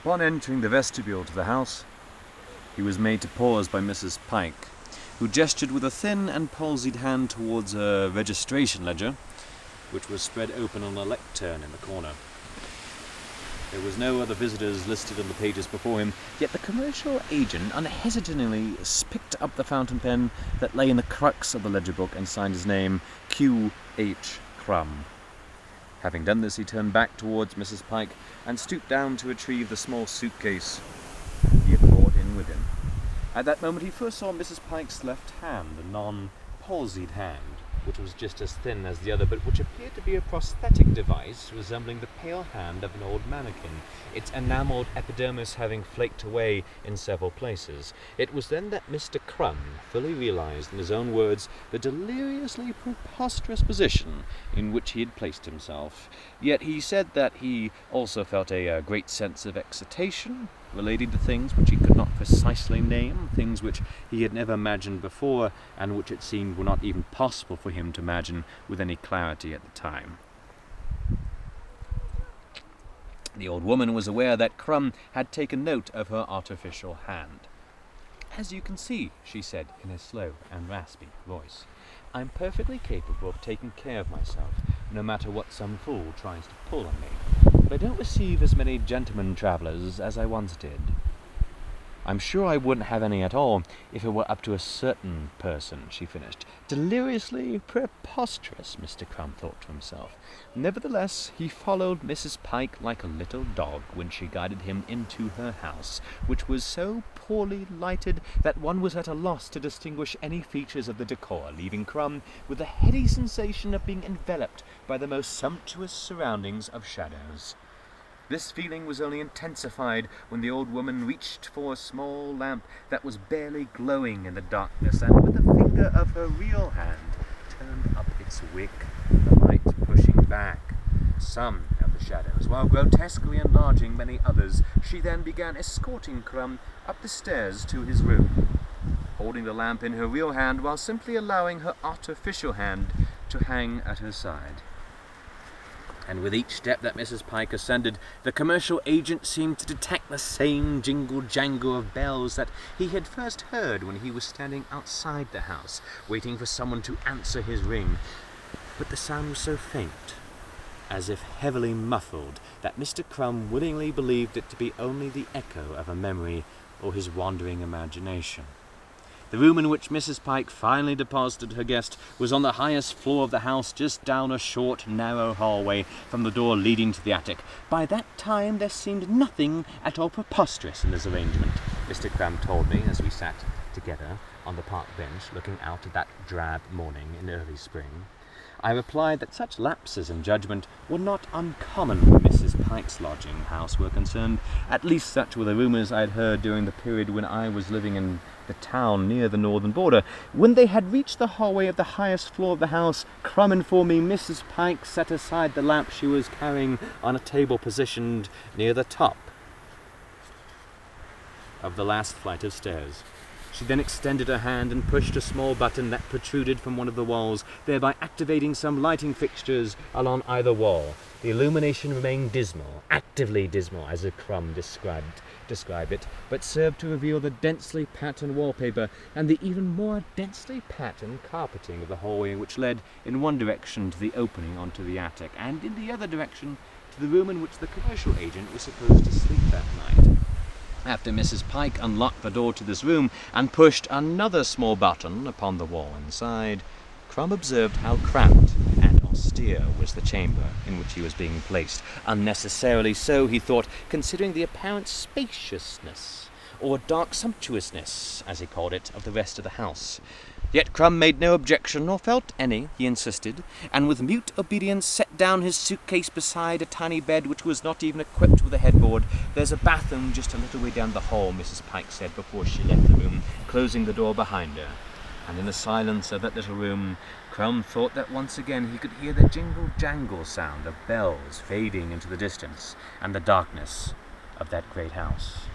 Upon entering the vestibule to the house, he was made to pause by Mrs. Pike, who gestured with a thin and palsied hand towards a registration ledger, which was spread open on a lectern in the corner. There was no other visitors listed on the pages before him, yet the commercial agent unhesitatingly picked up the fountain pen that lay in the crux of the ledger book and signed his name, Q. H. Crum. Having done this, he turned back towards Mrs. Pike and stooped down to retrieve the small suitcase he had brought in with him. At that moment he first saw Mrs. Pike's left hand, a non-palsied hand, which was just as thin as the other, but which appeared to be a prosthetic device resembling the pale hand of an old mannequin, its enamelled epidermis having flaked away in several places. It was then that Mr. Crum fully realised, in his own words, the deliriously preposterous position in which he had placed himself. Yet he said that he also felt a great sense of excitation, relating to things which he could not precisely name, things which he had never imagined before, and which it seemed were not even possible for him to imagine with any clarity at the time. The old woman was aware that Crum had taken note of her artificial hand. "As you can see," she said in a slow and raspy voice, "I'm perfectly capable of taking care of myself, no matter what some fool tries to pull on me. But I don't receive as many gentlemen travellers as I once did. I'm sure I wouldn't have any at all if it were up to a certain person," she finished. Deliriously preposterous, Mr. Crum thought to himself. Nevertheless, he followed Mrs. Pike like a little dog when she guided him into her house, which was so poorly lighted that one was at a loss to distinguish any features of the decor, leaving Crum with a heady sensation of being enveloped by the most sumptuous surroundings of shadows. This feeling was only intensified when the old woman reached for a small lamp that was barely glowing in the darkness, and with the finger of her real hand turned up its wick, the light pushing back some of the shadows, while grotesquely enlarging many others. She then began escorting Crum up the stairs to his room, holding the lamp in her real hand while simply allowing her artificial hand to hang at her side. And with each step that Mrs. Pike ascended, the commercial agent seemed to detect the same jingle-jangle of bells that he had first heard when he was standing outside the house, waiting for someone to answer his ring. But the sound was so faint, as if heavily muffled, that Mr. Crum willingly believed it to be only the echo of a memory or his wandering imagination. The room in which Mrs. Pike finally deposited her guest was on the highest floor of the house, just down a short, narrow hallway from the door leading to the attic. By that time there seemed nothing at all preposterous in this arrangement, Mr. Crum told me as we sat together on the park bench looking out at that drab morning in early spring. I replied that such lapses in judgment were not uncommon where Mrs. Pike's lodging house were concerned. At least such were the rumours I had heard during the period when I was living in the town near the northern border. When they had reached the hallway of the highest floor of the house, Crum informed me Mrs. Pike set aside the lamp she was carrying on a table positioned near the top of the last flight of stairs. She then extended her hand and pushed a small button that protruded from one of the walls, thereby activating some lighting fixtures along either wall. The illumination remained dismal, actively dismal, as Crum described it, but served to reveal the densely patterned wallpaper and the even more densely patterned carpeting of the hallway, which led in one direction to the opening onto the attic, and in the other direction to the room in which the commercial agent was supposed to sleep that night. After Mrs. Pike unlocked the door to this room and pushed another small button upon the wall inside, Crum observed how cramped and austere was the chamber in which he was being placed. Unnecessarily so, he thought, considering the apparent spaciousness, or dark sumptuousness, as he called it, of the rest of the house. Yet Crum made no objection, nor felt any, he insisted, and with mute obedience set down his suitcase beside a tiny bed which was not even equipped with a headboard. "There's a bathroom just a little way down the hall," Mrs. Pike said before she left the room, closing the door behind her. And in the silence of that little room, Crum thought that once again he could hear the jingle-jangle sound of bells fading into the distance and the darkness of that great house.